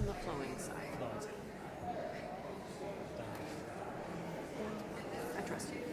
on the flowing side. I trust you.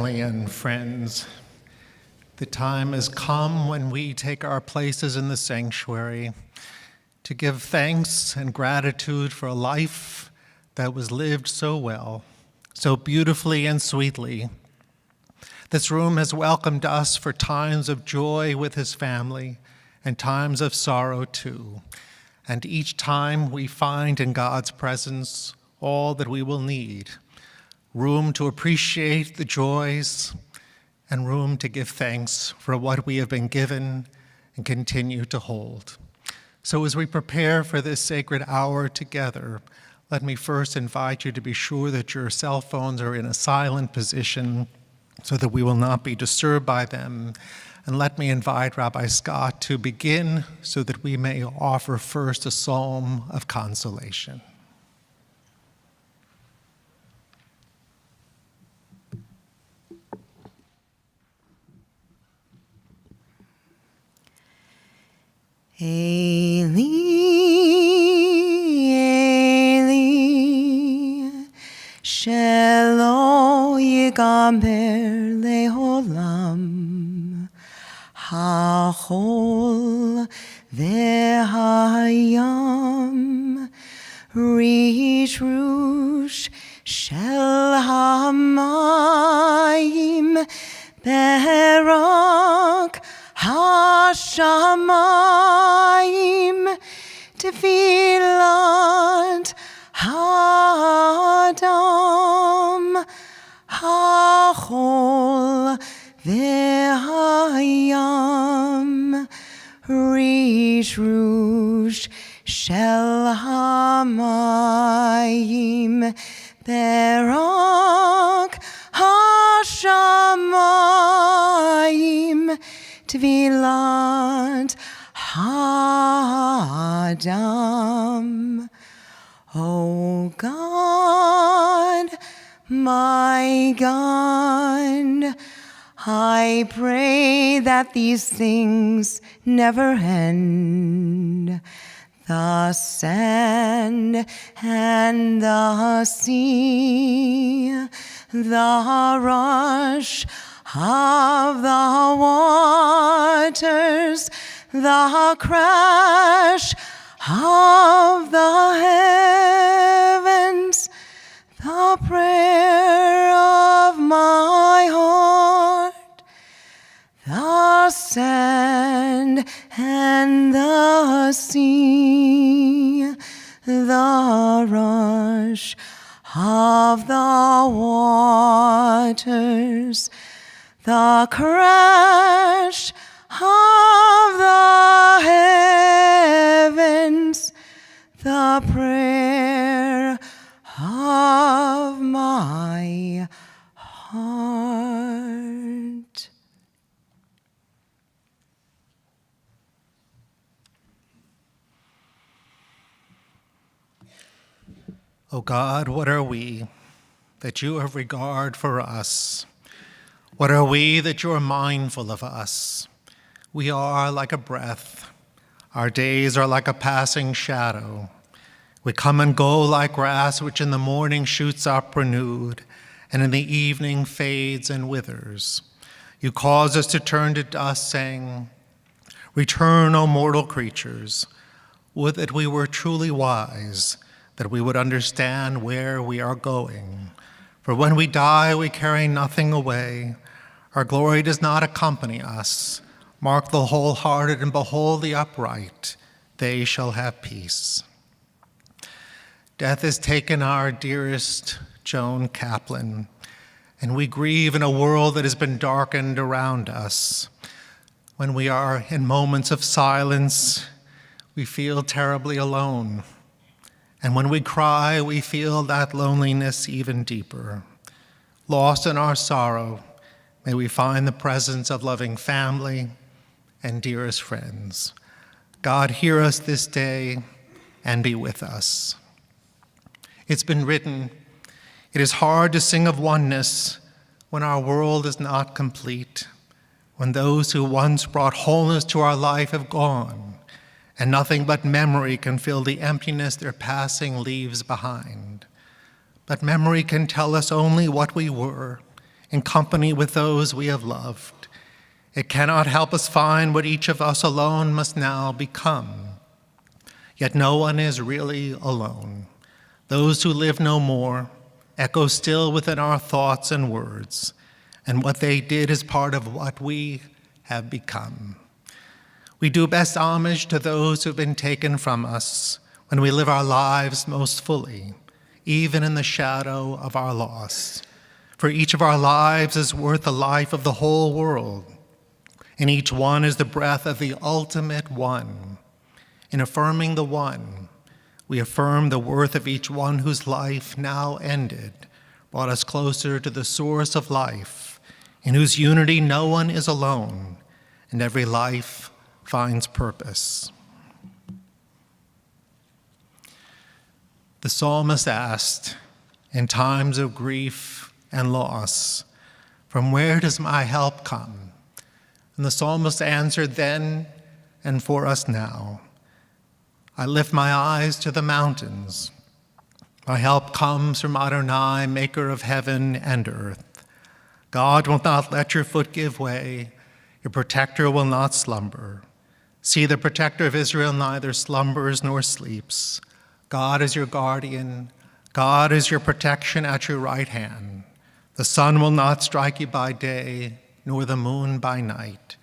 family and friends. The time has come when we take our places in the sanctuary to give thanks and gratitude for a life that was lived so well, so beautifully and sweetly. This room has welcomed us for times of joy with his family and times of sorrow too. And each time we find in God's presence all that we will need. Room to appreciate the joys, and room to give thanks for what we have been given and continue to hold. So as we prepare for this sacred hour together, let me first invite you to be sure that your cell phones are in a silent position so that we will not be disturbed by them. And let me invite Rabbi Scott to begin so that we may offer first a psalm of consolation. Eli, Eli, shelo yigamer leolam, hachol v'hayam, rish rush shel hamayim, berak Hashamayim, Tefilat Hadam, Hachol V'hayam, Rish Rush Shel Hamayim, Berak Hashamayim, Tvilat Hadam. O God, my God, I pray that these things never end. The sand and the sea, the rush of the waters, the crash of the heavens, the prayer of my heart, the sand and the sea, the rush of the waters, the crash of the heavens, the prayer of my heart. O God, what are we that you have regard for us? What are we that you are mindful of us? We are like a breath. Our days are like a passing shadow. We come and go like grass which in the morning shoots up renewed, and in the evening fades and withers. You cause us to turn to dust, saying, "Return, O mortal creatures. Would that we were truly wise, that we would understand where we are going. For when we die, we carry nothing away. Our glory does not accompany us. Mark the wholehearted and behold the upright. They shall have peace." Death has taken our dearest Joan Kaplan, and we grieve in a world that has been darkened around us. When we are in moments of silence, we feel terribly alone. And when we cry, we feel that loneliness even deeper. Lost in our sorrow, may we find the presence of loving family and dearest friends. God, hear us this day and be with us. It's been written, it is hard to sing of oneness when our world is not complete, when those who once brought wholeness to our life have gone, and nothing but memory can fill the emptiness their passing leaves behind. But memory can tell us only what we were in company with those we have loved. It cannot help us find what each of us alone must now become. Yet no one is really alone. Those who live no more echo still within our thoughts and words, and what they did is part of what we have become. We do best homage to those who have been taken from us when we live our lives most fully, even in the shadow of our loss. For each of our lives is worth the life of the whole world, and each one is the breath of the ultimate one. In affirming the one, we affirm the worth of each one whose life, now ended, brought us closer to the source of life, in whose unity no one is alone, and every life finds purpose. The psalmist asked, in times of grief and loss, "From where does my help come?" And the psalmist answered then and for us now, "I lift my eyes to the mountains. My help comes from Adonai, maker of heaven and earth. God will not let your foot give way. Your protector will not slumber. See, the protector of Israel neither slumbers nor sleeps. God is your guardian. God is your protection at your right hand. The sun will not strike you by day, nor the moon by night.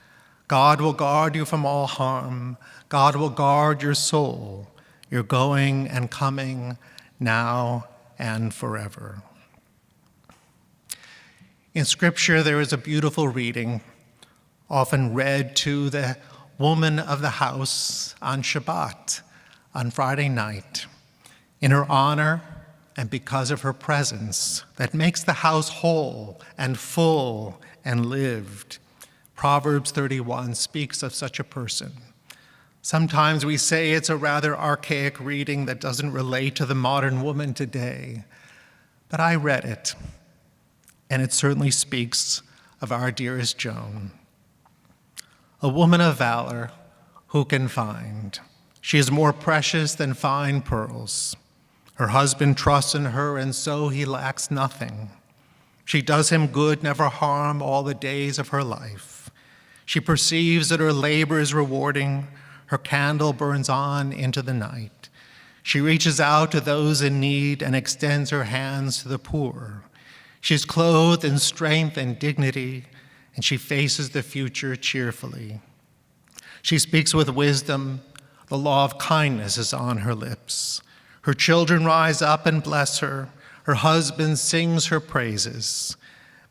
God will guard you from all harm. God will guard your soul, your going and coming, now and forever." In Scripture, there is a beautiful reading, often read to the woman of the house on Shabbat, on Friday night, in her honor and because of her presence that makes the house whole and full and lived. Proverbs 31 speaks of such a person. Sometimes we say it's a rather archaic reading that doesn't relate to the modern woman today, but I read it, and it certainly speaks of our dearest Joan. A woman of valor, who can find? She is more precious than fine pearls. Her husband trusts in her, and so he lacks nothing. She does him good, never harm, all the days of her life. She perceives that her labor is rewarding. Her candle burns on into the night. She reaches out to those in need and extends her hands to the poor. She's clothed in strength and dignity, and she faces the future cheerfully. She speaks with wisdom. The law of kindness is on her lips. Her children rise up and bless her. Her husband sings her praises.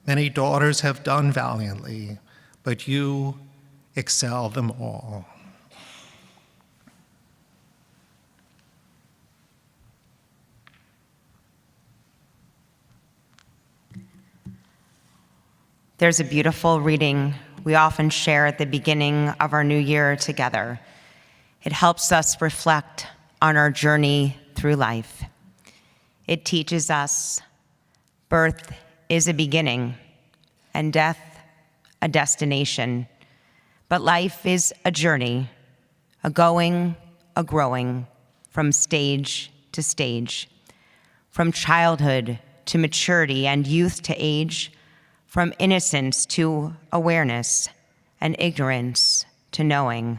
Many daughters have done valiantly, but you excel them all. There's a beautiful reading we often share at the beginning of our new year together. It helps us reflect on our journey through life. It teaches us birth is a beginning and death a destination, but life is a journey, a going, a growing, from stage to stage, from childhood to maturity and youth to age, from innocence to awareness and ignorance to knowing,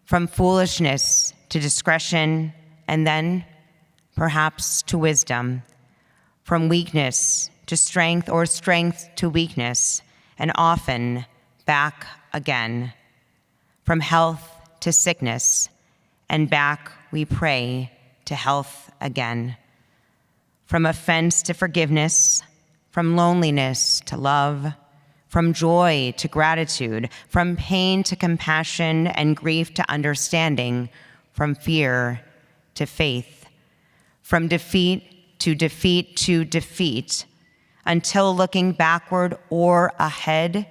from foolishness to discretion, and then perhaps to wisdom, from weakness to strength or strength to weakness, and often back again, from health to sickness, and back we pray to health again, from offense to forgiveness, from loneliness to love, from joy to gratitude, from pain to compassion, and grief to understanding, from fear to faith, from defeat to defeat to defeat, until looking backward or ahead,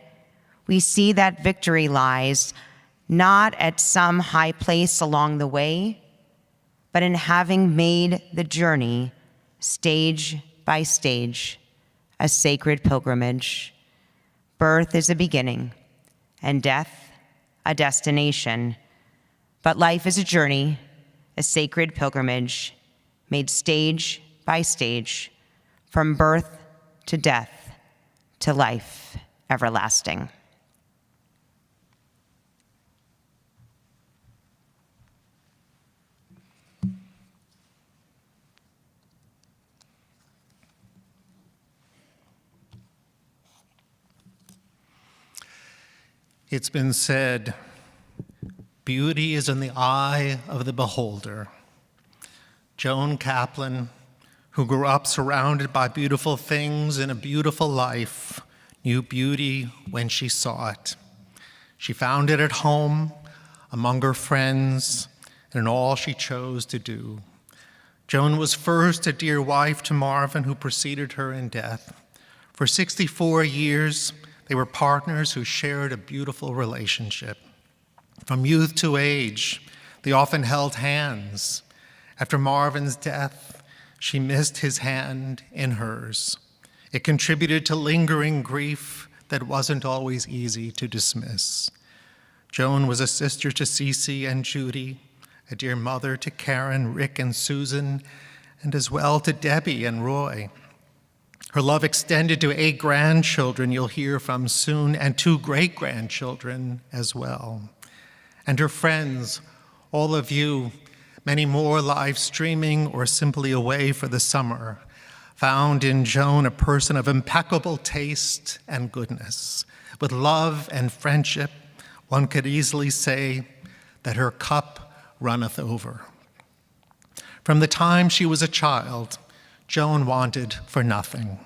we see that victory lies not at some high place along the way, but in having made the journey stage by stage, a sacred pilgrimage. Birth is a beginning, and death a destination. But life is a journey, a sacred pilgrimage, made stage by stage, from birth to death, to life everlasting. It's been said, beauty is in the eye of the beholder. Joan Kaplan, who grew up surrounded by beautiful things in a beautiful life, knew beauty when she saw it. She found it at home, among her friends, and in all she chose to do. Joan was first a dear wife to Marvin, who preceded her in death. For 64 years, they were partners who shared a beautiful relationship. From youth to age, they often held hands. After Marvin's death, she missed his hand in hers. It contributed to lingering grief that wasn't always easy to dismiss. Joan was a sister to Cece and Judy, a dear mother to Karen, Rick, and Susan, and as well to Debbie and Roy. Her love extended to 8 grandchildren you'll hear from soon, and 2 great-grandchildren as well. And her friends, all of you, many more live streaming or simply away for the summer, found in Joan a person of impeccable taste and goodness. With love and friendship, one could easily say that her cup runneth over. From the time she was a child, Joan wanted for nothing.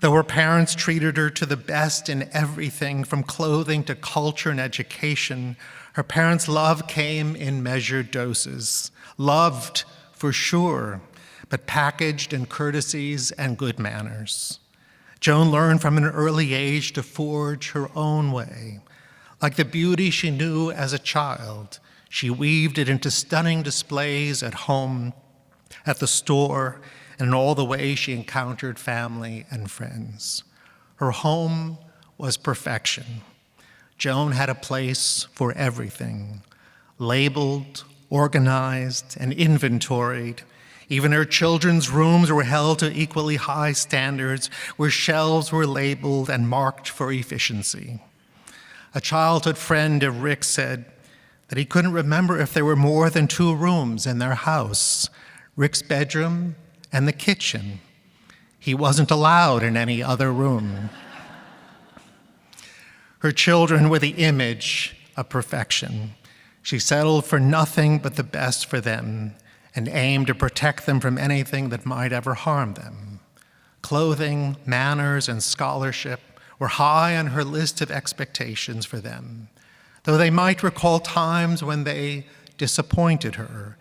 Though her parents treated her to the best in everything, from clothing to culture and education, her parents' love came in measured doses. Loved, for sure, but packaged in courtesies and good manners. Joan learned from an early age to forge her own way. Like the beauty she knew as a child, she weaved it into stunning displays at home, at the store, and in all the ways she encountered family and friends. Her home was perfection. Joan had a place for everything, labeled, organized, and inventoried. Even her children's rooms were held to equally high standards, where shelves were labeled and marked for efficiency. A childhood friend of Rick said that he couldn't remember if there were more than 2 rooms in their house, Rick's bedroom and the kitchen. He wasn't allowed in any other room. Her children were the image of perfection. She settled for nothing but the best for them and aimed to protect them from anything that might ever harm them. Clothing, manners, and scholarship were high on her list of expectations for them, though they might recall times when they disappointed her.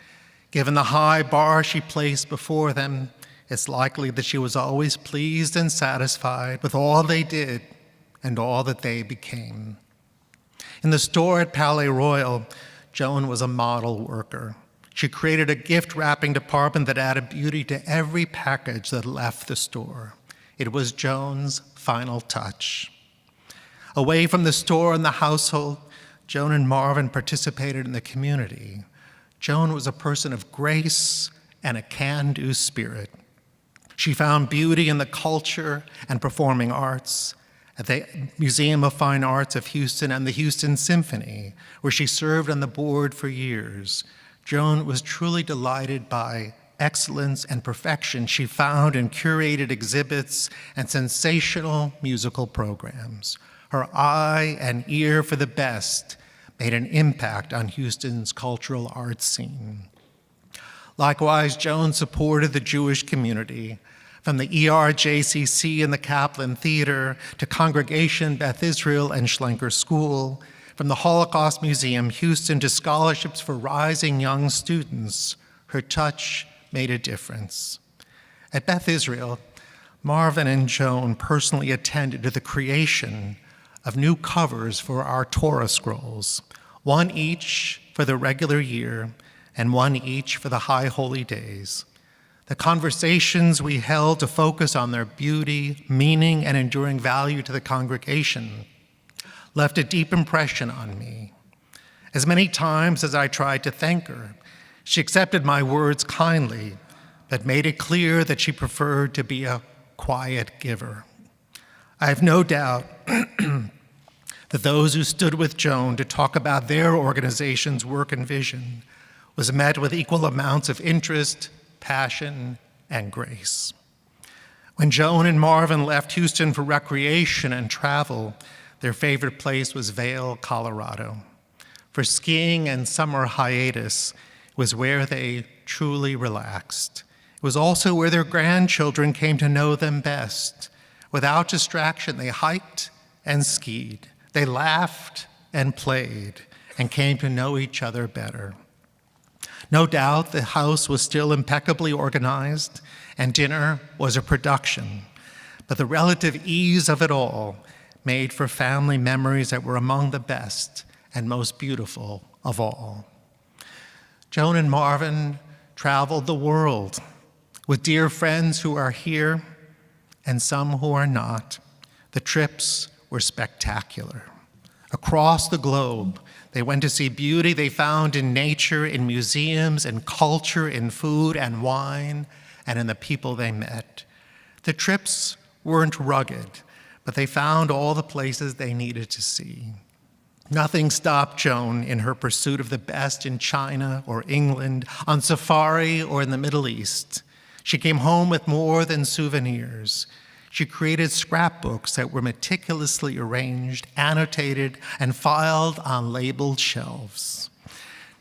Given the high bar she placed before them, it's likely that she was always pleased and satisfied with all they did and all that they became. In the store at Palais Royal, Joan was a model worker. She created a gift wrapping department that added beauty to every package that left the store. It was Joan's final touch. Away from the store and the household, Joan and Marvin participated in the community. Joan was a person of grace and a can-do spirit. She found beauty in the culture and performing arts, at the Museum of Fine Arts of Houston and the Houston Symphony, where she served on the board for years. Joan was truly delighted by excellence and perfection she found in curated exhibits and sensational musical programs. Her eye and ear for the best made an impact on Houston's cultural arts scene. Likewise, Joan supported the Jewish community, from the ERJCC and the Kaplan Theater to Congregation, Beth Israel, and Schlenker School, from the Holocaust Museum Houston to scholarships for rising young students. Her touch made a difference. At Beth Israel, Marvin and Joan personally attended to the creation of new covers for our Torah scrolls, one each for the regular year and one each for the high holy days. The conversations we held to focus on their beauty, meaning, and enduring value to the congregation left a deep impression on me. As many times as I tried to thank her, she accepted my words kindly, but made it clear that she preferred to be a quiet giver. I have no doubt that those who stood with Joan to talk about their organization's work and vision was met with equal amounts of interest, passion, and grace. When Joan and Marvin left Houston for recreation and travel, their favorite place was Vail, Colorado. For skiing and summer hiatus was where they truly relaxed. It was also where their grandchildren came to know them best. Without distraction, they hiked and skied. They laughed and played and came to know each other better. No doubt the house was still impeccably organized and dinner was a production, but the relative ease of it all made for family memories that were among the best and most beautiful of all. Joan and Marvin traveled the world with dear friends who are here and some who are not. The trips were spectacular. Across the globe, they went to see beauty they found in nature, in museums, in culture, in food and wine, and in the people they met. The trips weren't rugged, but they found all the places they needed to see. Nothing stopped Joan in her pursuit of the best in China or England, on safari or in the Middle East. She came home with more than souvenirs. She created scrapbooks that were meticulously arranged, annotated, and filed on labeled shelves.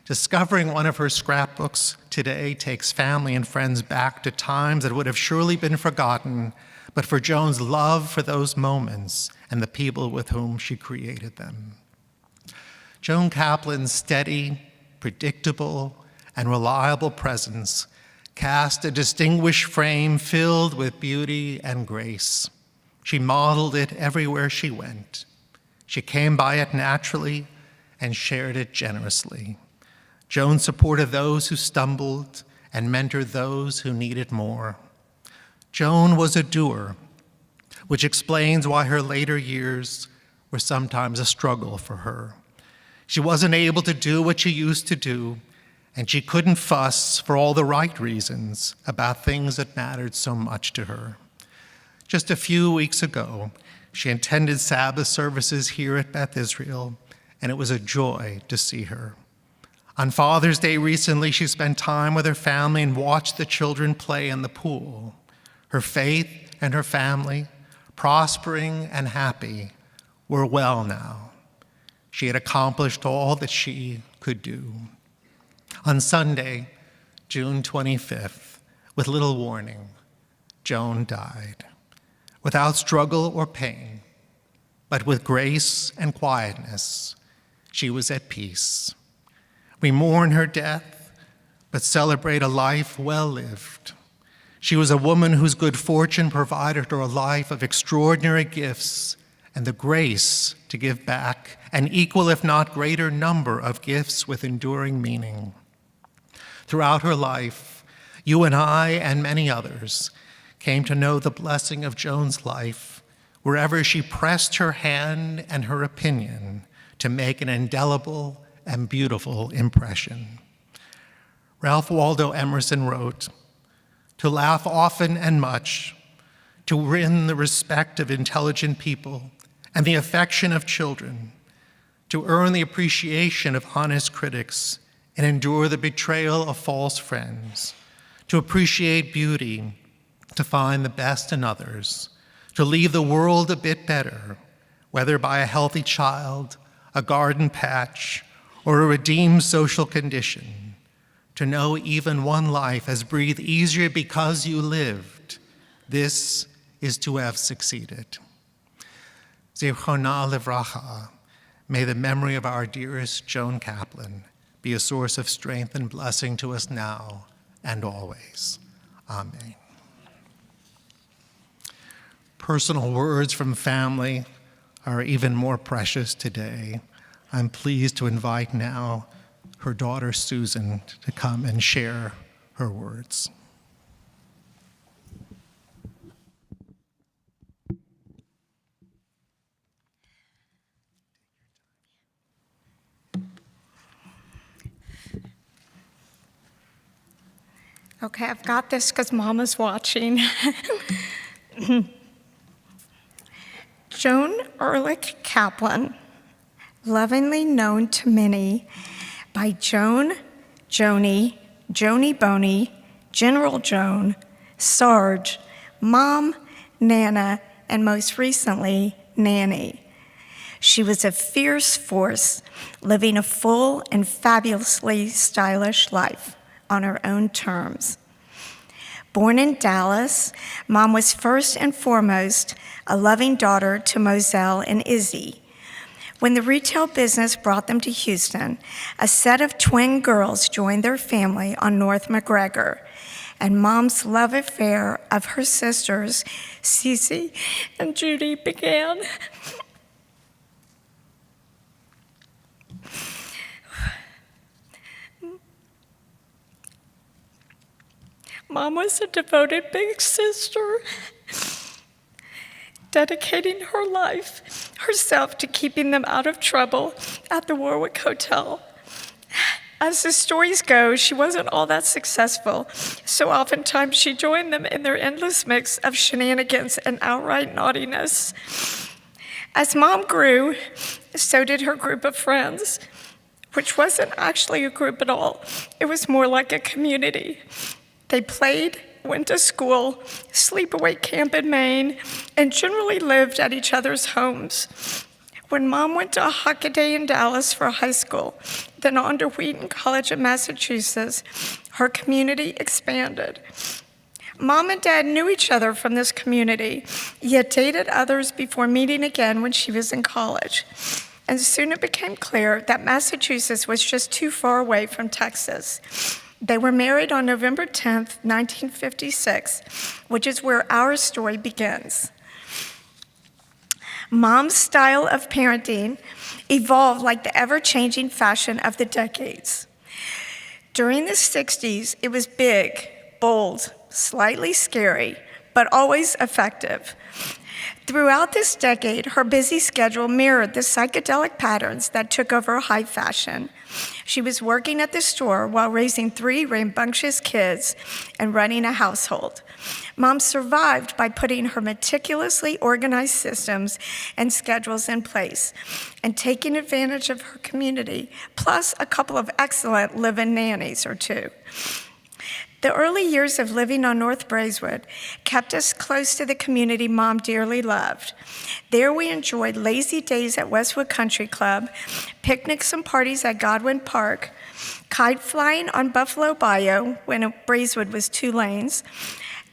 Discovering one of her scrapbooks today takes family and friends back to times that would have surely been forgotten, but for Joan's love for those moments and the people with whom she created them. Joan Kaplan's steady, predictable, and reliable presence cast a distinguished frame filled with beauty and grace. She modeled it everywhere she went. She came by it naturally and shared it generously. Joan supported those who stumbled and mentored those who needed more. Joan was a doer, which explains why her later years were sometimes a struggle for her. She wasn't able to do what she used to do, and she couldn't fuss for all the right reasons about things that mattered so much to her. Just a few weeks ago, she attended Sabbath services here at Beth Israel, and it was a joy to see her. On Father's Day recently, she spent time with her family and watched the children play in the pool. Her faith and her family, prospering and happy, were well now. She had accomplished all that she could do. On Sunday, June 25th, with little warning, Joan died. Without struggle or pain, but with grace and quietness, she was at peace. We mourn her death, but celebrate a life well lived. She was a woman whose good fortune provided her a life of extraordinary gifts and the grace to give back an equal, if not greater, number of gifts with enduring meaning. Throughout her life, you and I and many others came to know the blessing of Joan's life wherever she pressed her hand and her opinion to make an indelible and beautiful impression. Ralph Waldo Emerson wrote, "To laugh often and much, to win the respect of intelligent people and the affection of children, to earn the appreciation of honest critics and endure the betrayal of false friends, to appreciate beauty, to find the best in others, to leave the world a bit better, whether by a healthy child, a garden patch, or a redeemed social condition, to know even one life has breathed easier because you lived. This is to have succeeded." Zichronah livracha, may the memory of our dearest Joan Kaplan be a source of strength and blessing to us now and always. Amen. Personal words from family are even more precious today. I'm pleased to invite now her daughter Susan to come and share her words. Okay, I've got this because Mama's watching. Joan Ehrlich Kaplan, lovingly known to many by Joan, Joni, Joni Boney, General Joan, Sarge, Mom, Nana, and most recently, Nanny. She was a fierce force, living a full and fabulously stylish life on her own terms. Born in Dallas, Mom was first and foremost a loving daughter to Moselle and Izzy. When the retail business brought them to Houston, a set of twin girls joined their family on North McGregor, and Mom's love affair of her sisters, Cece and Judy, began. Mom was a devoted big sister, dedicating her life, herself, to keeping them out of trouble at the Warwick Hotel. As the stories go, she wasn't all that successful, so oftentimes she joined them in their endless mix of shenanigans and outright naughtiness. As Mom grew, so did her group of friends, which wasn't actually a group at all. It was more like a community. They played, went to school, sleepaway camp in Maine, and generally lived at each other's homes. When Mom went to a Hockaday in Dallas for high school, then on to Wheaton College in Massachusetts, her community expanded. Mom and Dad knew each other from this community, yet dated others before meeting again when she was in college. And soon it became clear that Massachusetts was just too far away from Texas. They were married on November 10th, 1956, which is where our story begins. Mom's style of parenting evolved like the ever-changing fashion of the decades. During the 60s, it was big, bold, slightly scary, but always effective. Throughout this decade, her busy schedule mirrored the psychedelic patterns that took over high fashion. She was working at the store while raising 3 rambunctious kids and running a household. Mom survived by putting her meticulously organized systems and schedules in place and taking advantage of her community, plus a couple of excellent live-in nannies or 2. The early years of living on North Braeswood kept us close to the community Mom dearly loved. There we enjoyed lazy days at Westwood Country Club, picnics and parties at Godwin Park, kite flying on Buffalo Bayou when Braeswood was 2 lanes,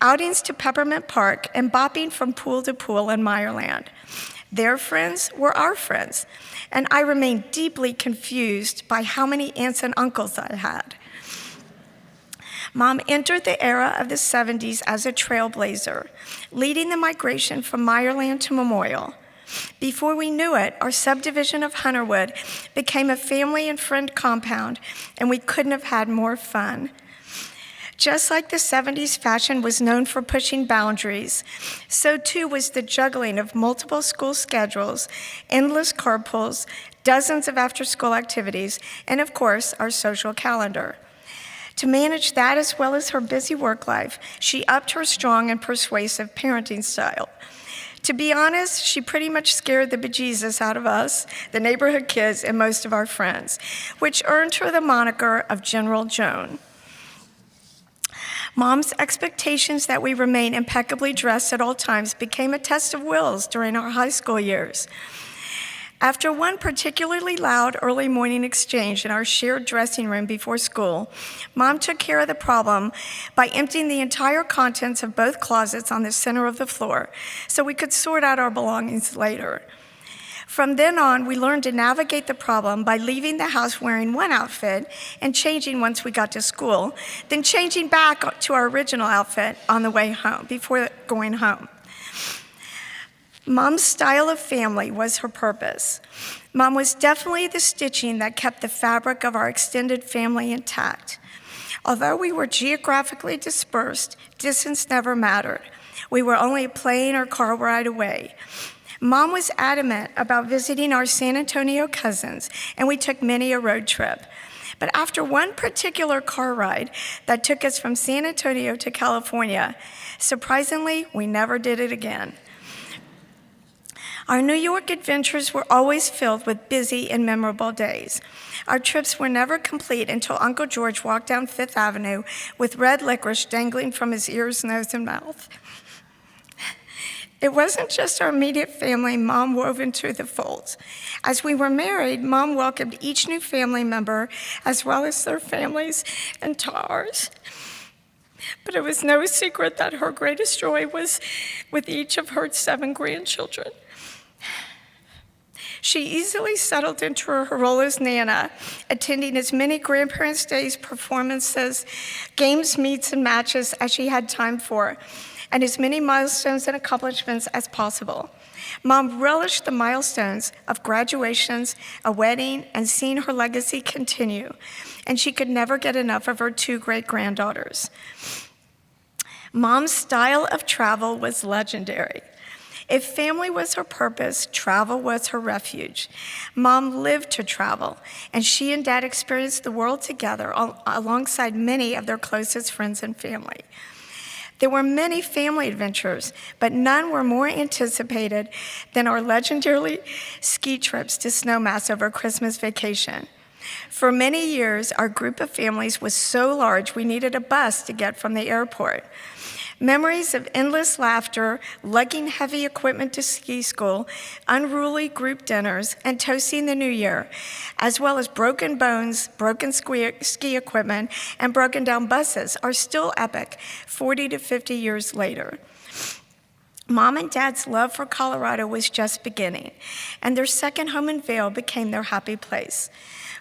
outings to Peppermint Park, and bopping from pool to pool in Meyerland. Their friends were our friends, and I remained deeply confused by how many aunts and uncles I had. Mom entered the era of the 70s as a trailblazer, leading the migration from Meyerland to Memorial. Before we knew it, our subdivision of Hunterwood became a family and friend compound, and we couldn't have had more fun. Just like the 70s fashion was known for pushing boundaries, so too was the juggling of multiple school schedules, endless carpools, dozens of after-school activities, and of course, our social calendar. To manage that as well as her busy work life, she upped her strong and persuasive parenting style. To be honest, she pretty much scared the bejesus out of us, the neighborhood kids, and most of our friends, which earned her the moniker of General Joan. Mom's expectations that we remain impeccably dressed at all times became a test of wills during our high school years. After one particularly loud early morning exchange in our shared dressing room before school, Mom took care of the problem by emptying the entire contents of both closets on the center of the floor so we could sort out our belongings later. From then on, we learned to navigate the problem by leaving the house wearing one outfit and changing once we got to school, then changing back to our original outfit on the way home, before going home. Mom's style of family was her purpose. Mom was definitely the stitching that kept the fabric of our extended family intact. Although we were geographically dispersed, distance never mattered. We were only a plane or car ride away. Mom was adamant about visiting our San Antonio cousins, and we took many a road trip. But after one particular car ride that took us from San Antonio to California, surprisingly, we never did it again. Our New York adventures were always filled with busy and memorable days. Our trips were never complete until Uncle George walked down Fifth Avenue with red licorice dangling from his ears, nose, and mouth. It wasn't just our immediate family Mom wove into the fold. As we were married, Mom welcomed each new family member as well as their families into ours. But it was no secret that her greatest joy was with each of her 7 grandchildren. She easily settled into her role as Nana, attending as many Grandparents' Days performances, games, meets, and matches as she had time for, and as many milestones and accomplishments as possible. Mom relished the milestones of graduations, a wedding, and seeing her legacy continue, and she could never get enough of her 2 great-granddaughters. Mom's style of travel was legendary. If family was her purpose, travel was her refuge. Mom lived to travel, and she and Dad experienced the world together alongside many of their closest friends and family. There were many family adventures, but none were more anticipated than our legendary ski trips to Snowmass over Christmas vacation. For many years, our group of families was so large we needed a bus to get from the airport. Memories of endless laughter, lugging heavy equipment to ski school, unruly group dinners, and toasting the new year, as well as broken bones, broken ski equipment, and broken down buses are still epic 40 to 50 years later. Mom and Dad's love for Colorado was just beginning, and their second home in Vail became their happy place.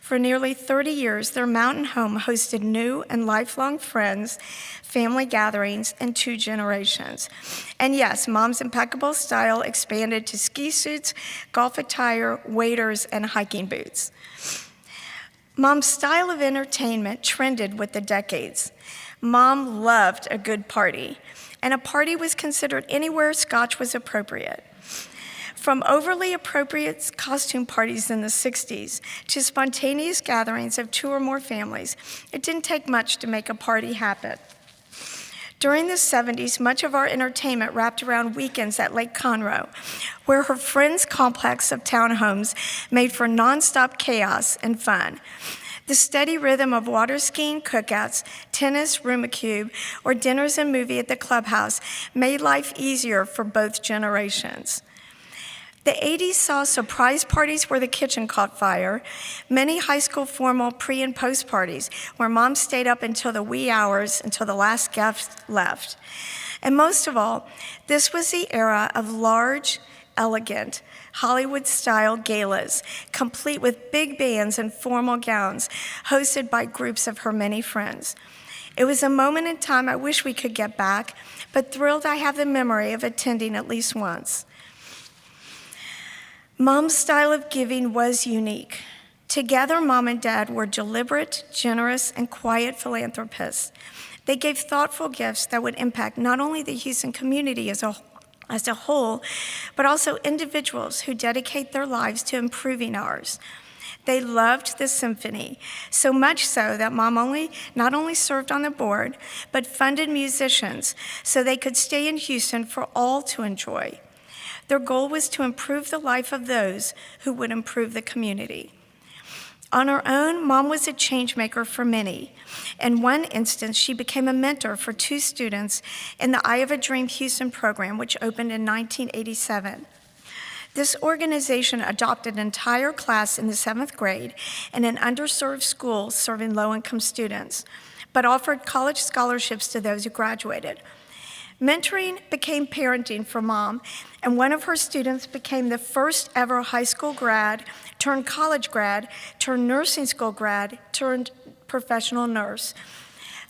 For nearly 30 years, their mountain home hosted new and lifelong friends, family gatherings, and 2 generations. And yes, Mom's impeccable style expanded to ski suits, golf attire, waders, and hiking boots. Mom's style of entertainment trended with the decades. Mom loved a good party, and a party was considered anywhere Scotch was appropriate. From overly appropriate costume parties in the 60s to spontaneous gatherings of 2 or more families, it didn't take much to make a party happen. During the 70s, much of our entertainment wrapped around weekends at Lake Conroe, where her friend's complex of townhomes made for nonstop chaos and fun. The steady rhythm of water skiing, cookouts, tennis, Rumacube, or dinners and movie at the clubhouse made life easier for both generations. The 80s saw surprise parties where the kitchen caught fire, many high school formal pre- and post-parties where Mom stayed up until the wee hours until the last guest left. And most of all, this was the era of large, elegant, Hollywood-style galas, complete with big bands and formal gowns, hosted by groups of her many friends. It was a moment in time I wish we could get back, but thrilled I have the memory of attending at least once. Mom's style of giving was unique. Together, Mom and Dad were deliberate, generous, and quiet philanthropists. They gave thoughtful gifts that would impact not only the Houston community as a whole, but also individuals who dedicate their lives to improving ours. They loved the symphony, so much so that Mom not only served on the board, but funded musicians so they could stay in Houston for all to enjoy. Their goal was to improve the life of those who would improve the community. On her own, Mom was a change maker for many. In one instance, she became a mentor for 2 students in the I Have a Dream Houston program, which opened in 1987. This organization adopted an entire class in the 7th grade in an underserved school serving low-income students, but offered college scholarships to those who graduated. Mentoring became parenting for Mom, and one of her students became the first ever high school grad, turned college grad, turned nursing school grad, turned professional nurse.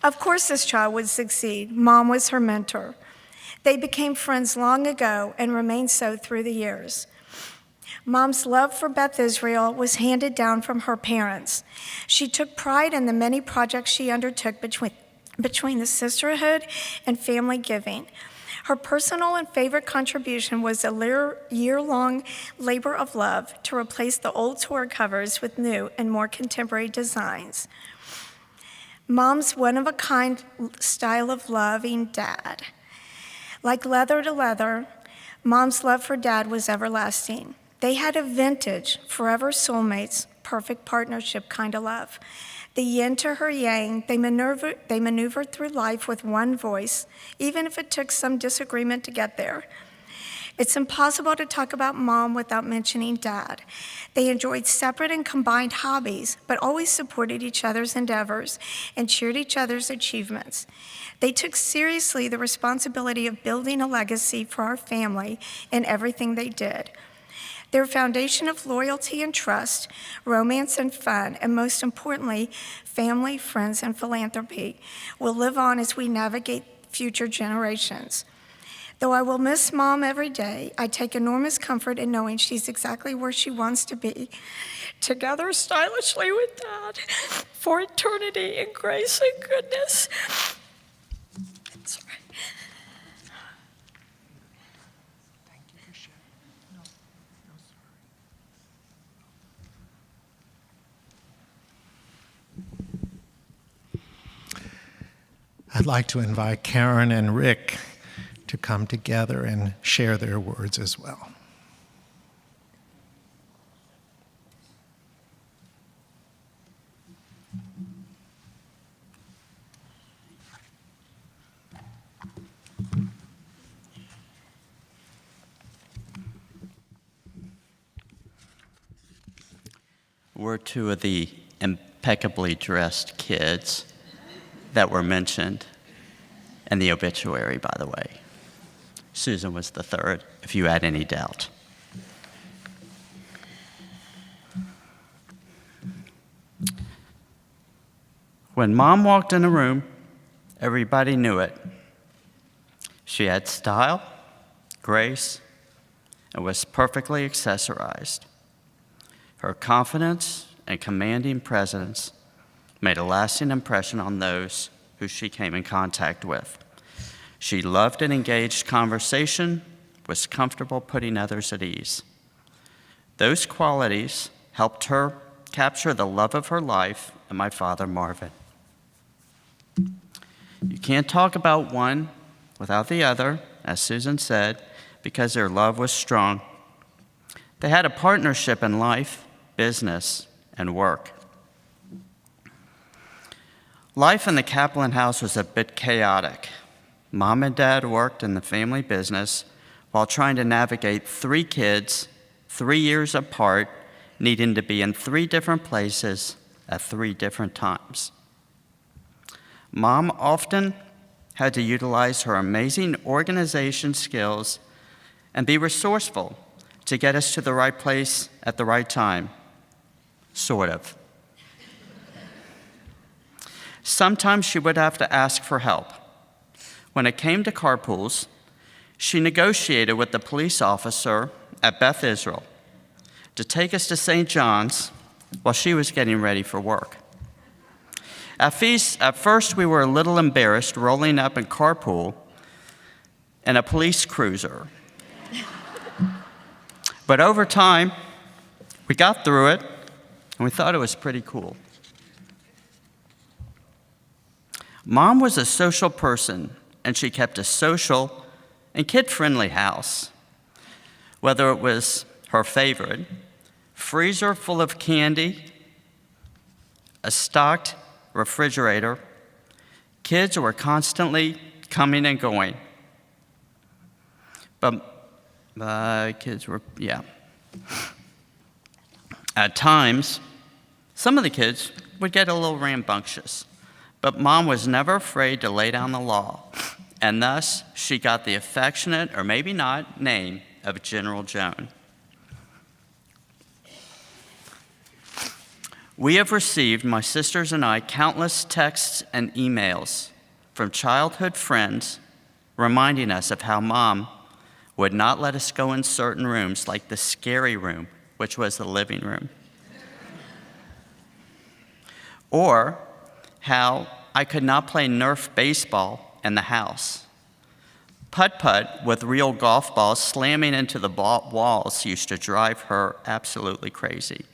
Of course this child would succeed. Mom was her mentor. They became friends long ago and remained so through the years. Mom's love for Beth Israel was handed down from her parents. She took pride in the many projects she undertook between the sisterhood and family giving. Her personal and favorite contribution was a year-long labor of love to replace the old Torah covers with new and more contemporary designs. Mom's one-of-a-kind style of loving Dad. Like leather to leather, Mom's love for Dad was everlasting. They had a vintage, forever soulmates, perfect partnership kind of love. The yin to her yang, they maneuvered through life with one voice, even if it took some disagreement to get there. It's impossible to talk about Mom without mentioning Dad. They enjoyed separate and combined hobbies, but always supported each other's endeavors and cheered each other's achievements. They took seriously the responsibility of building a legacy for our family in everything they did. Their foundation of loyalty and trust, romance and fun, and most importantly, family, friends, and philanthropy will live on as we navigate future generations. Though I will miss Mom every day, I take enormous comfort in knowing she's exactly where she wants to be, together stylishly with Dad for eternity in grace and goodness. Sorry. I'd like to invite Karen and Rick to come together and share their words as well. We're two of the impeccably dressed kids that were mentioned in the obituary, by the way. Susan was the third, if you had any doubt. When Mom walked in a room, everybody knew it. She had style, grace, and was perfectly accessorized. Her confidence and commanding presence made a lasting impression on those who she came in contact with. She loved an engaged conversation, was comfortable putting others at ease. Those qualities helped her capture the love of her life in my father, Marvin. You can't talk about one without the other, as Susan said, because their love was strong. They had a partnership in life, business, and work. Life in the Kaplan house was a bit chaotic. Mom and Dad worked in the family business while trying to navigate 3 kids, 3 years apart, needing to be in 3 different places at 3 different times. Mom often had to utilize her amazing organization skills and be resourceful to get us to the right place at the right time. Sort of. Sometimes she would have to ask for help. When it came to carpools, she negotiated with the police officer at Beth Israel to take us to St. John's while she was getting ready for work. At first, we were a little embarrassed rolling up in carpool in a police cruiser. But over time, we got through it, and we thought it was pretty cool. Mom was a social person, and she kept a social and kid-friendly house. Whether it was her favorite, freezer full of candy, a stocked refrigerator, kids were constantly coming and going. But kids were, yeah. At times, some of the kids would get a little rambunctious, but Mom was never afraid to lay down the law, and thus she got the affectionate, or maybe not, name of General Joan. We have received, my sisters and I, countless texts and emails from childhood friends reminding us of how Mom would not let us go in certain rooms, like the scary room, which was the living room. Or how I could not play Nerf baseball in the house. Putt-putt with real golf balls slamming into the walls used to drive her absolutely crazy.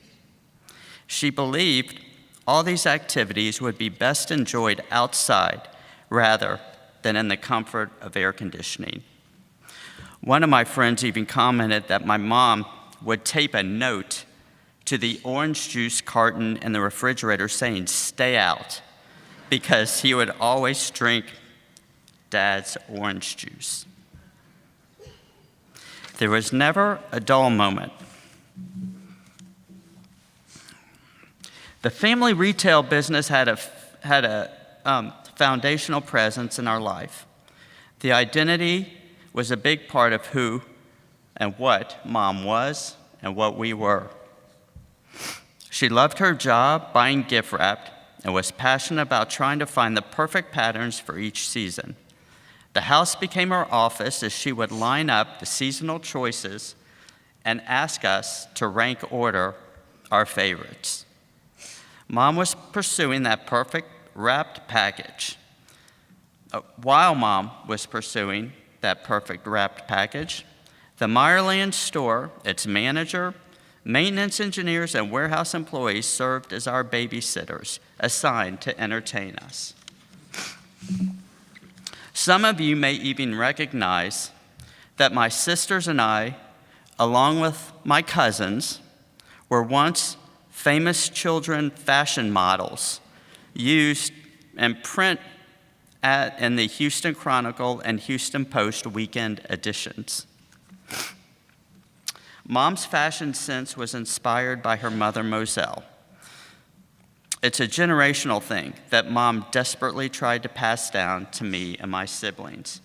She believed all these activities would be best enjoyed outside rather than in the comfort of air conditioning. One of my friends even commented that my mom would tape a note to the orange juice carton in the refrigerator saying, "Stay out," because he would always drink Dad's orange juice. There was never a dull moment. The family retail business had a foundational presence in our life. The identity was a big part of who and what Mom was and what we were. She loved her job buying gift wrap and was passionate about trying to find the perfect patterns for each season. The house became her office as she would line up the seasonal choices and ask us to rank order our favorites. Mom was pursuing that perfect wrapped package. While Mom was pursuing that perfect wrapped package, the Meyerland store, its manager, maintenance engineers, and warehouse employees served as our babysitters assigned to entertain us. Some of you may even recognize that my sisters and I, along with my cousins, were once famous children fashion models used in print in the Houston Chronicle and Houston Post weekend editions. Mom's fashion sense was inspired by her mother, Moselle. It's a generational thing that Mom desperately tried to pass down to me and my siblings.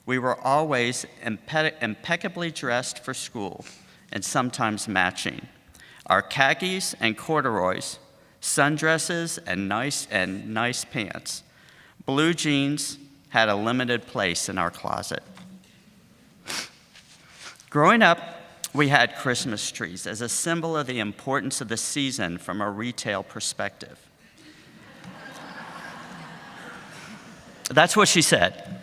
We were always impeccably dressed for school and sometimes matching. Our khakis and corduroys, sundresses and nice pants. Blue jeans had a limited place in our closet. Growing up, we had Christmas trees as a symbol of the importance of the season from a retail perspective. That's what she said.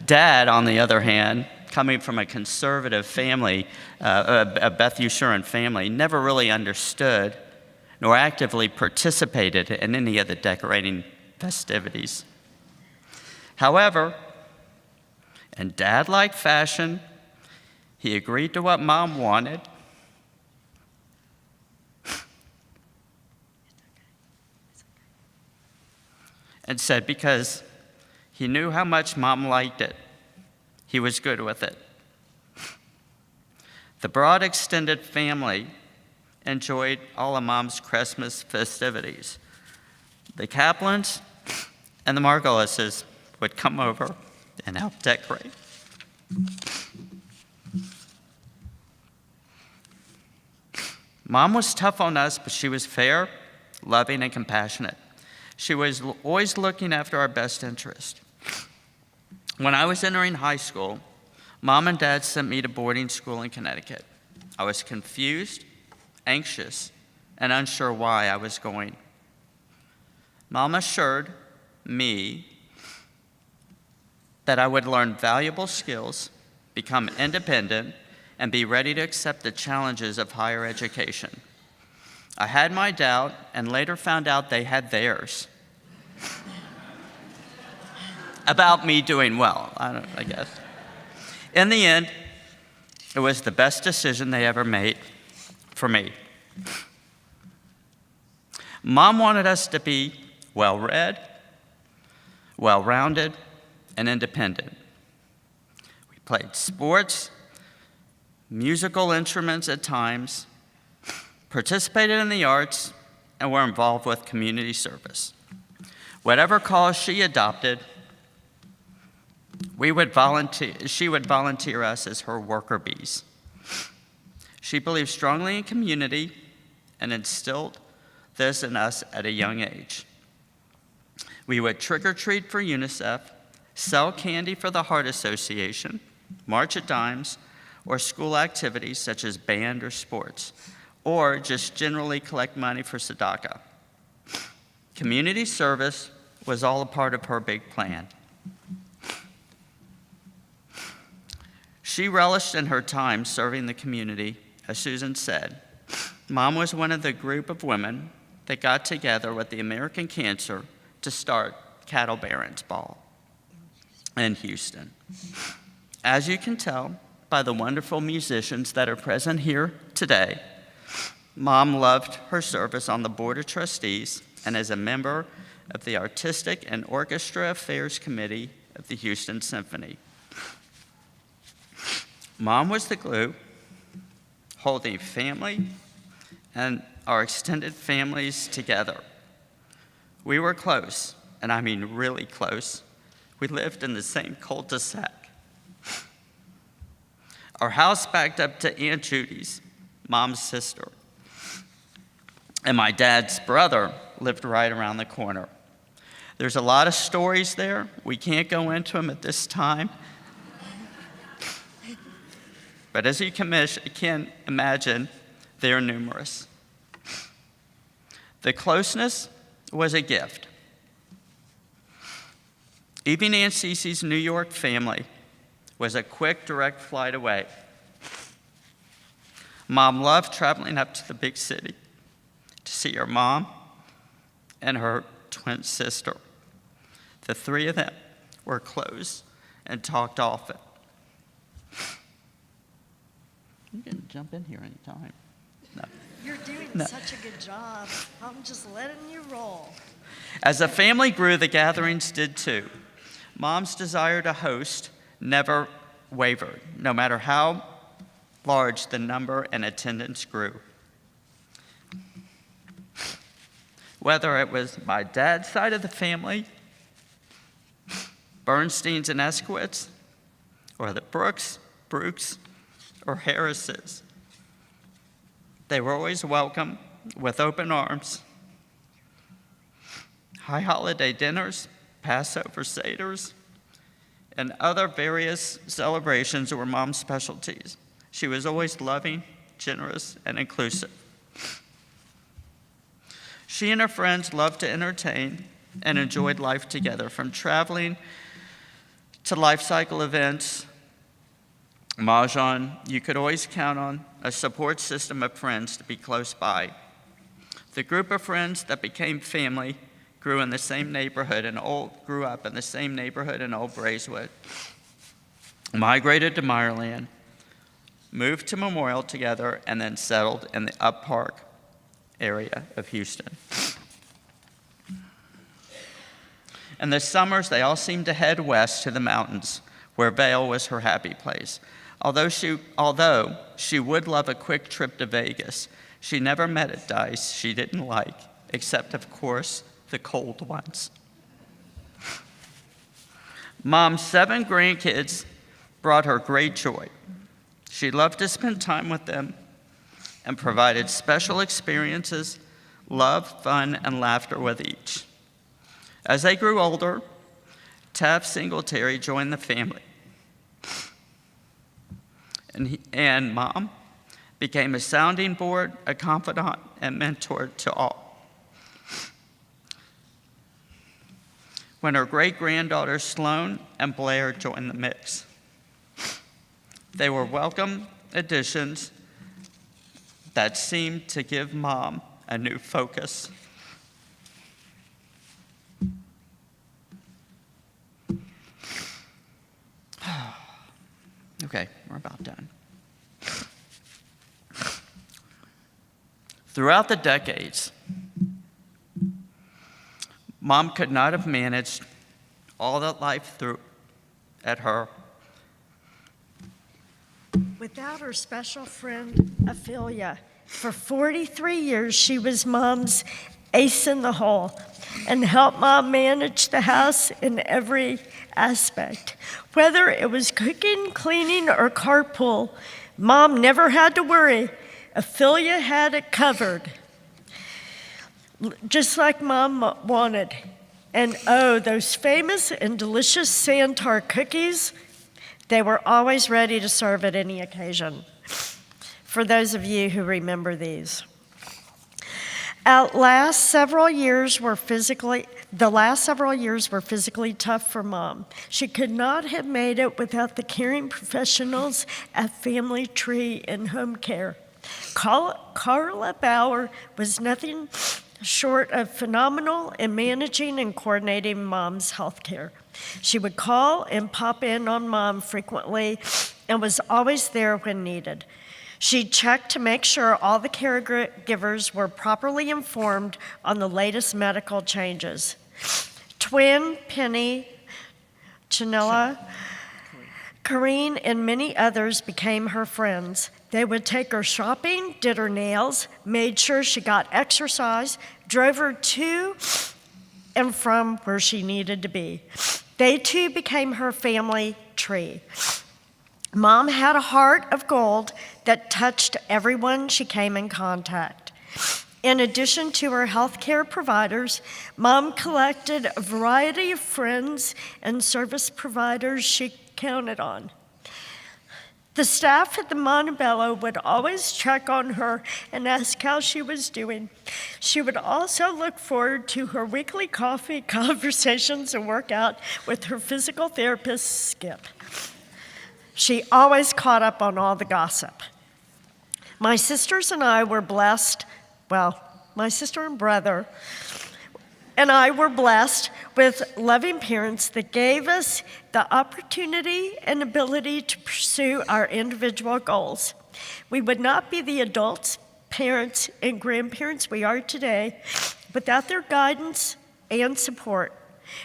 Dad, on the other hand, coming from a conservative family, a Beth Israel family, never really understood nor actively participated in any of the decorating festivities. However, and Dad liked fashion, he agreed to what Mom wanted. And said because he knew how much Mom liked it, he was good with it. The broad extended family enjoyed all of Mom's Christmas festivities. The Kaplans and the Margolises would come over and help decorate. Mom was tough on us, but she was fair, loving, and compassionate. She was always looking after our best interest. When I was entering high school, Mom and Dad sent me to boarding school in Connecticut. I was confused, anxious, and unsure why I was going. Mom assured me that I would learn valuable skills, become independent, and be ready to accept the challenges of higher education. I had my doubt and later found out they had theirs about me doing well, I guess. In the end, it was the best decision they ever made for me. Mom wanted us to be well-read, well-rounded, and independent. We played sports, musical instruments at times, participated in the arts, and were involved with community service. Whatever cause she adopted, she would volunteer us as her worker bees. She believed strongly in community and instilled this in us at a young age. We would trick or treat for UNICEF, sell candy for the Heart Association, march at dimes, or school activities such as band or sports, or just generally collect money for tzedakah. Community service was all a part of her big plan. She relished in her time serving the community. As Susan said, Mom was one of the group of women that got together with the American Cantor to start Cattle Barons Ball. in Houston. As you can tell by the wonderful musicians that are present here today, Mom loved her service on the Board of Trustees and is a member of the Artistic and Orchestra Affairs Committee of the Houston Symphony. Mom was the glue holding family and our extended families together. We were close, and I mean really close. We lived in the same cul-de-sac. Our house backed up to Aunt Judy's, Mom's sister. And my dad's brother lived right around the corner. There's a lot of stories there. We can't go into them at this time. But as you can imagine, they're numerous. The closeness was a gift. Even Aunt Cece's New York family was a quick, direct flight away. Mom loved traveling up to the big city to see her mom and her twin sister. The three of them were close and talked often. You can jump in here anytime. No. You're doing such a good job. I'm just letting you roll. As the family grew, the gatherings did too. Mom's desire to host never wavered, no matter how large the number and attendance grew. Whether it was my dad's side of the family, Bernsteins and Esquits, or the Brooks, or Harrises, they were always welcome with open arms. High holiday dinners, Passover seders, and other various celebrations were Mom's specialties. She was always loving, generous, and inclusive. She and her friends loved to entertain and enjoyed life together, from traveling to life cycle events, mahjong. You could always count on a support system of friends to be close by. The group of friends that became family grew up in the same neighborhood in Old Braeswood, migrated to Meyerland, moved to Memorial together, and then settled in the Up Park area of Houston. In the summers, they all seemed to head west to the mountains, where Vail was her happy place. Although she would love a quick trip to Vegas, she never met at Dice she didn't like, except, of course, the cold ones. Mom's 7 grandkids brought her great joy. She loved to spend time with them and provided special experiences, love, fun, and laughter with each. As they grew older, Taft Singletary joined the family. And Mom became a sounding board, a confidant, and mentor to all. When her great-granddaughters Sloan and Blair joined the mix, they were welcome additions that seemed to give Mom a new focus. Okay, we're about done. Throughout the decades, Mom could not have managed all that life threw at her Without her special friend, Ophelia. For 43 years, she was Mom's ace in the hole and helped Mom manage the house in every aspect. Whether it was cooking, cleaning, or carpool, Mom never had to worry. Ophelia had it covered, just like Mom wanted. And oh, those famous and delicious Santar cookies, they were always ready to serve at any occasion, for those of you who remember these. The last several years were physically tough for Mom. She could not have made it without the caring professionals at Family Tree and Home Care. Carla Bauer was nothing short of phenomenal in managing and coordinating Mom's health care. She would call and pop in on Mom frequently and was always there when needed. She checked to make sure all the caregivers were properly informed on the latest medical changes. Twin, Penny, Chanella, Corrine, and many others became her friends. They would take her shopping, did her nails, made sure she got exercise, drove her to and from where she needed to be. They too became her family tree. Mom had a heart of gold that touched everyone she came in contact. In addition to her healthcare providers, Mom collected a variety of friends and service providers she counted on. The staff at the Montebello would always check on her and ask how she was doing. She would also look forward to her weekly coffee conversations and workout with her physical therapist, Skip. She always caught up on all the gossip. My sisters and I were blessed, my sister and brother and I were blessed with loving parents that gave us the opportunity and ability to pursue our individual goals. We would not be the adults, parents, and grandparents we are today without their guidance and support.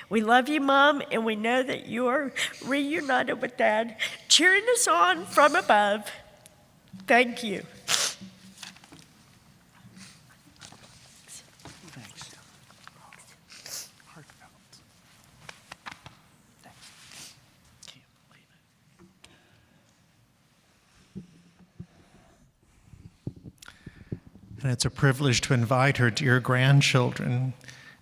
We love you, Mom, and we know that you are reunited with Dad, cheering us on from above. Thank you. And it's a privilege to invite her dear grandchildren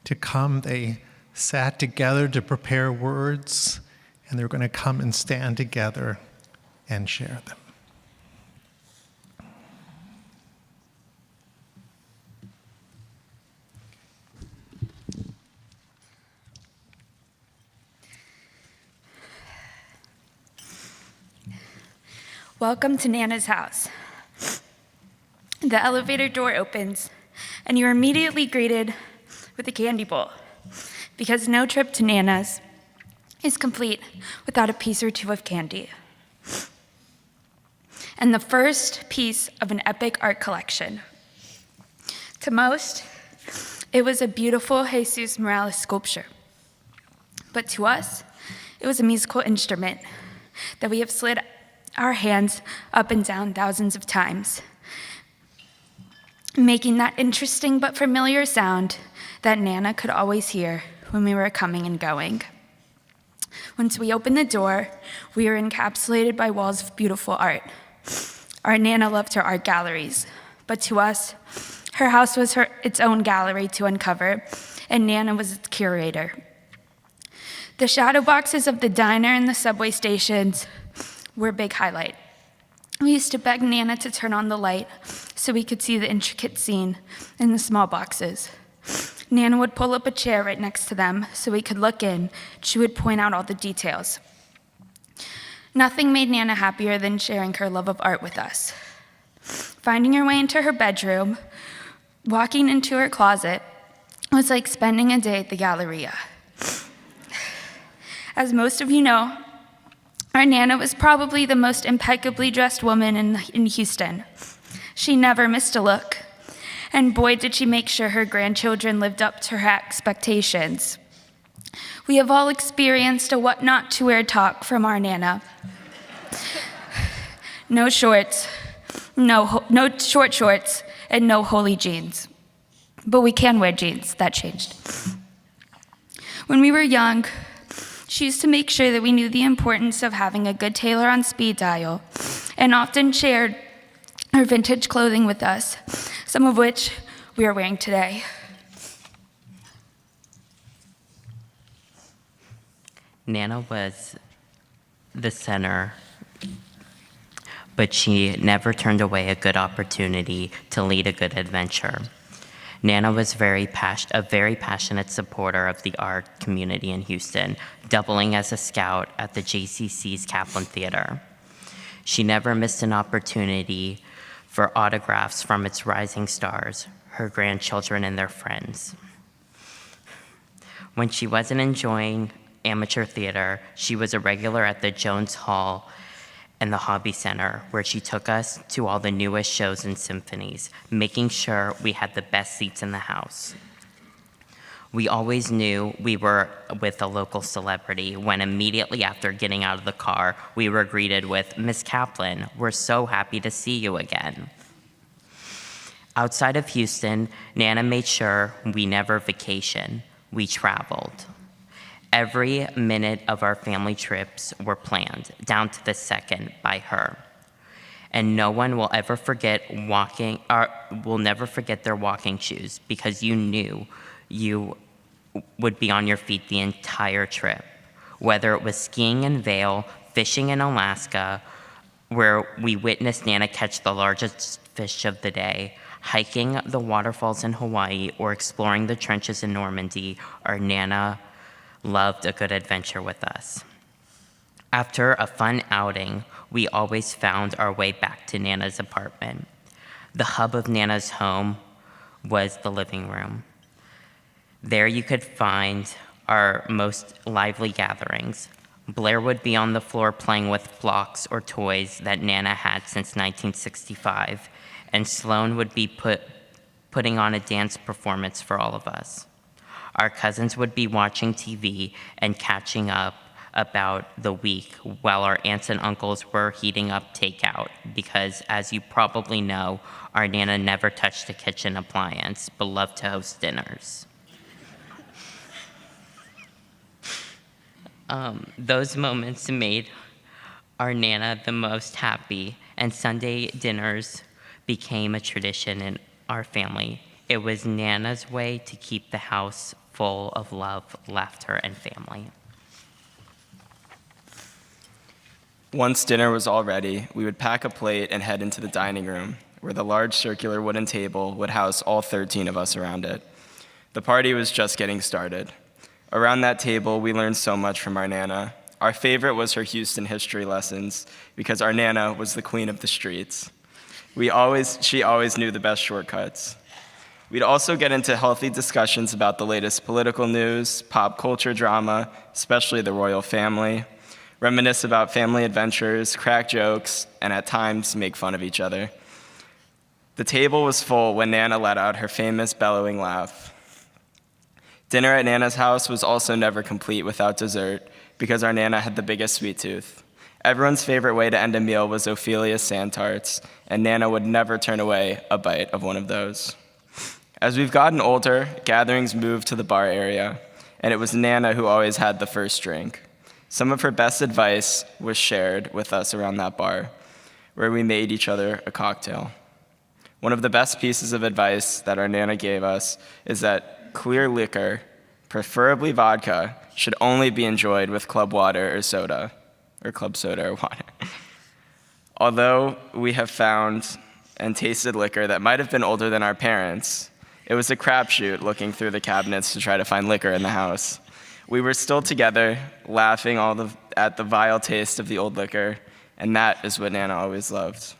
to come. They sat together to prepare words, and they're going to come and stand together and share them. Welcome to Nana's house. The elevator door opens, and you're immediately greeted with a candy bowl, because no trip to Nana's is complete without a piece or two of candy. And the first piece of an epic art collection. To most, it was a beautiful Jesus Morales sculpture. But to us, it was a musical instrument that we have slid our hands up and down thousands of times, making that interesting but familiar sound that Nana could always hear when we were coming and going. Once we opened the door, we were encapsulated by walls of beautiful art. Our Nana loved her art galleries, but to us, her house was its own gallery to uncover, and Nana was its curator. The shadow boxes of the diner and the subway stations were a big highlight. We used to beg Nana to turn on the light so we could see the intricate scene in the small boxes. Nana would pull up a chair right next to them so we could look in. She would point out all the details. Nothing made Nana happier than sharing her love of art with us. Finding her way into her bedroom, walking into her closet, was like spending a day at the Galleria. As most of you know, our Nana was probably the most impeccably dressed woman in Houston. She never missed a look, and boy did she make sure her grandchildren lived up to her expectations. We have all experienced a what not to wear talk from our Nana. No shorts, no short shorts, and no holey jeans. But we can wear jeans, that changed. When we were young, she used to make sure that we knew the importance of having a good tailor on speed dial, and often shared her vintage clothing with us, some of which we are wearing today. Nana was the center, but she never turned away a good opportunity to lead a good adventure. Nana was a very passionate supporter of the art community in Houston, doubling as a scout at the JCC's Kaplan Theater. She never missed an opportunity for autographs from its rising stars. her grandchildren, and their friends. When she wasn't enjoying amateur theater, she was a regular at the Jones Hall and the Hobby Center, where she took us to all the newest shows and symphonies, making sure we had the best seats in the house. We always knew we were with a local celebrity when immediately after getting out of the car, we were greeted with, "Miss Kaplan, we're so happy to see you again." Outside of Houston, Nana made sure we never vacationed. We traveled. Every minute of our family trips were planned, down to the second, by her. And no one will ever forget will never forget their walking shoes, because you knew you would be on your feet the entire trip. Whether it was skiing in Vail, fishing in Alaska, where we witnessed Nana catch the largest fish of the day, hiking the waterfalls in Hawaii, or exploring the trenches in Normandy, our Nana loved a good adventure with us. After a fun outing, we always found our way back to Nana's apartment. The hub of Nana's home was the living room. There you could find our most lively gatherings. Blair would be on the floor playing with blocks or toys that Nana had since 1965, and Sloan would be putting on a dance performance for all of us. Our cousins would be watching TV and catching up about the week, while our aunts and uncles were heating up takeout, because, as you probably know, our Nana never touched a kitchen appliance, but loved to host dinners. Those moments made our Nana the most happy, and Sunday dinners became a tradition in our family. It was Nana's way to keep the house full of love, laughter, and family. Once dinner was all ready, we would pack a plate and head into the dining room, where the large circular wooden table would house all 13 of us around it. The party was just getting started. Around that table, we learned so much from our Nana. Our favorite was her Houston history lessons, because our Nana was the queen of the streets. She always knew the best shortcuts. We'd also get into healthy discussions about the latest political news, pop culture drama, especially the royal family, reminisce about family adventures, crack jokes, and at times make fun of each other. The table was full when Nana let out her famous bellowing laugh. Dinner at Nana's house was also never complete without dessert, because our Nana had the biggest sweet tooth. Everyone's favorite way to end a meal was Ophelia's sand tarts, and Nana would never turn away a bite of one of those. As we've gotten older, gatherings moved to the bar area, and it was Nana who always had the first drink. Some of her best advice was shared with us around that bar, where we made each other a cocktail. One of the best pieces of advice that our Nana gave us is that clear liquor, preferably vodka, should only be enjoyed with club water or soda, or club soda or water. Although we have found and tasted liquor that might have been older than our parents, it was a crapshoot looking through the cabinets to try to find liquor in the house. We were still together, laughing at the vile taste of the old liquor, and that is what Nana always loved.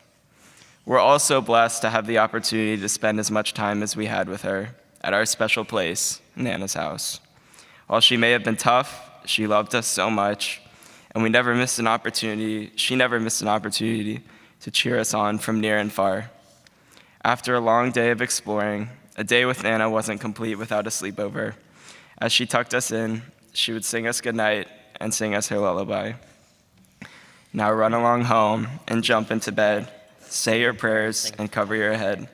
We're also blessed to have the opportunity to spend as much time as we had with her at our special place, Nana's house. While she may have been tough, she loved us so much, and she never missed an opportunity to cheer us on from near and far. After a long day of exploring, a day with Nana wasn't complete without a sleepover. As she tucked us in, she would sing us goodnight and sing us her lullaby. Now run along home and jump into bed. Say your prayers and cover your head.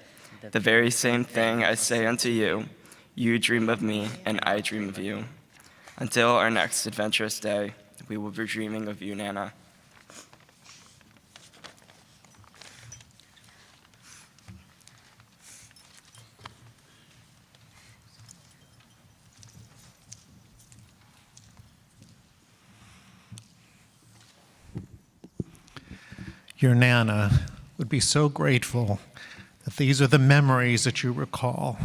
The very same thing I say unto you. You dream of me and I dream of you. Until our next adventurous day, we will be dreaming of you, Nana. Your Nana would be so grateful that these are the memories that you recall,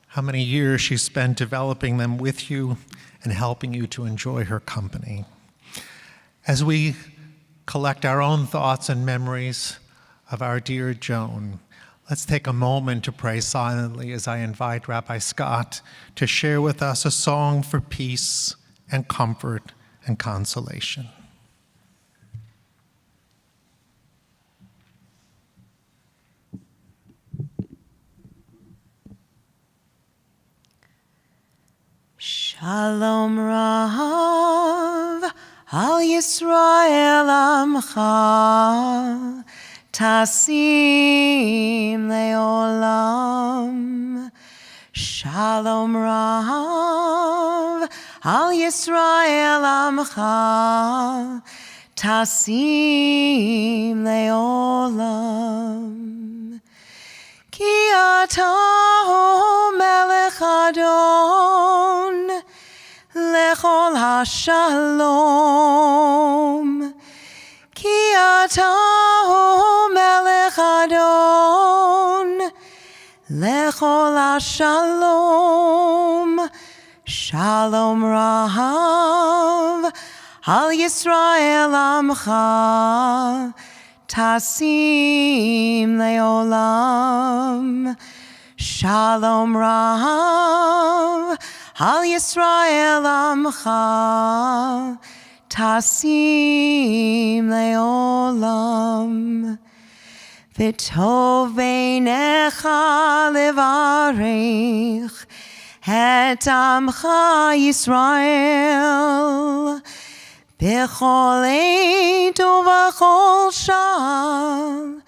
how many years she spent developing them with you and helping you to enjoy her company. As we collect our own thoughts and memories of our dear Joan, Let's take a moment to pray silently as I invite Rabbi Scott to share with us a song for peace and comfort and consolation. Shalom Rav al Yisrael Amcha Tasim Leolam. Shalom Rav al Yisrael Amcha Tasim Leolam. Ki ata melech adon lechol hashalom. Ki ata melech adon lechol hashalom. Shalom Rav al Yisrael Amcha Tasim Leolam. Shalom Rav al Yisrael Amcha Tasim Leolam. V'tov beinecha levarech et amcha Yisrael b'chol eit uv'chol shal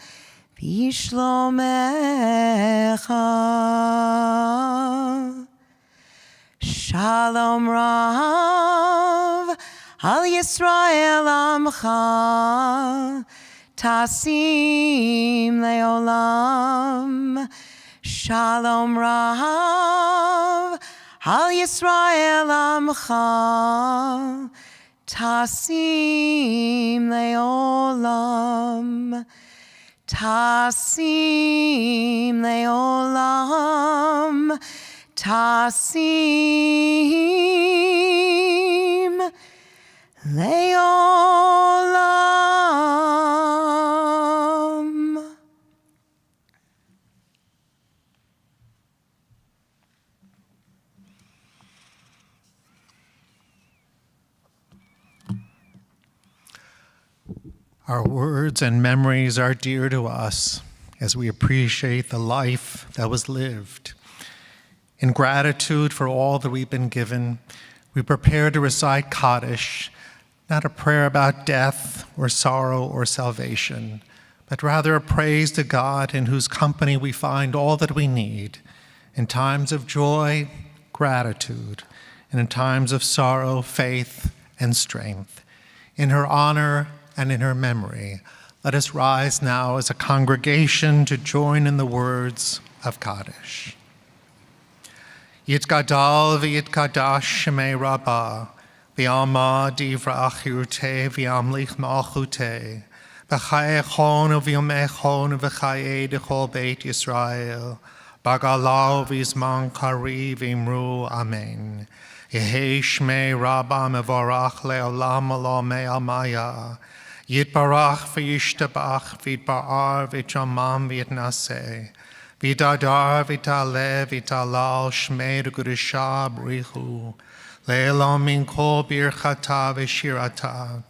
b'shlomecha. Shalom Rav al Yisrael Amcha Tasim Leolam. Shalom Rav al Yisrael Amcha Tasim Leolam. Tasim Leolam. Tasim Leolam. Our words and memories are dear to us as we appreciate the life that was lived. In gratitude for all that we've been given, we prepare to recite Kaddish, not a prayer about death or sorrow or salvation, but rather a praise to God in whose company we find all that we need. In times of joy, gratitude, and in times of sorrow, faith and strength. In her honor and in her memory, let us rise now as a congregation to join in the words of Kaddish. Yitgadal v'yitkadash shemei Rabbah, v'yama divra achirute v'yamlich malchute, v'chaye chon v'yomei chon v'chaye dechol beit Yisrael, bagalau v'zman kari v'imru amen. Yehei shmei Rabbah mevorach le'olam alo me'amaya, yitbarach v'yishtabach v'yitba'ar v'yitramam v'yitnaseh, Vidadar vitale vitalal shmei gudisha brichu le'elam min kol birchata v'shirata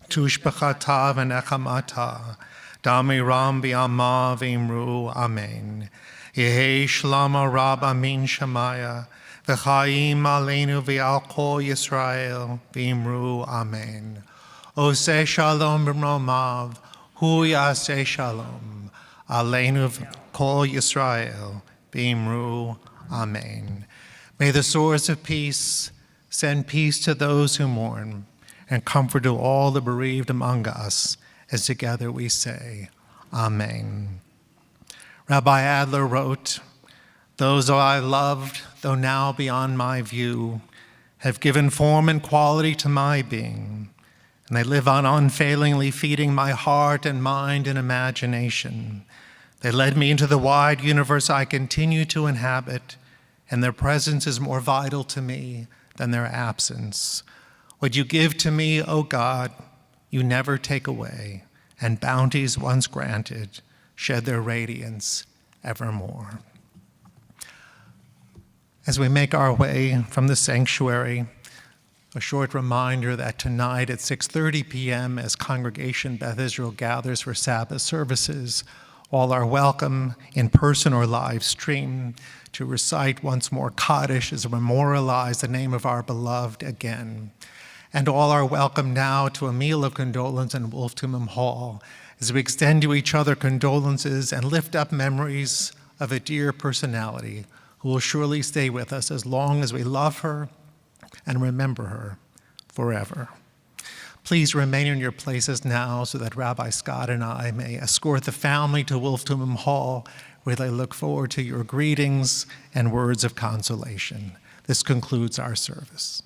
tushbechata v'nechamata damiram v'yama v'imru amen. Yehei shlama rabba min shamaya v'chaim aleinu v'al kol Yisrael v'imru amen. Oseh shalom b'romav hu yaseh shalom aleinu Kol Yisrael, B'imru, Amen. May the source of peace send peace to those who mourn and comfort to all the bereaved among us, as together we say, Amen. Rabbi Adler wrote, "Those I loved, though now beyond my view, have given form and quality to my being, and they live on unfailingly feeding my heart and mind and imagination. They led me into the wide universe I continue to inhabit, and their presence is more vital to me than their absence. What you give to me, O God, you never take away, and bounties once granted shed their radiance evermore. As we make our way from the sanctuary, a short reminder that tonight at 6:30 p.m. as Congregation Beth Israel gathers for Sabbath services, all are welcome in person or live stream to recite once more Kaddish as we memorialize the name of our beloved again. And all are welcome now to a meal of condolence in Wolf Tumim Hall as we extend to each other condolences and lift up memories of a dear personality who will surely stay with us as long as we love her and remember her forever. Please remain in your places now so that Rabbi Scott and I may escort the family to Wolf Tumim Hall, where they look forward to your greetings and words of consolation. This concludes our service.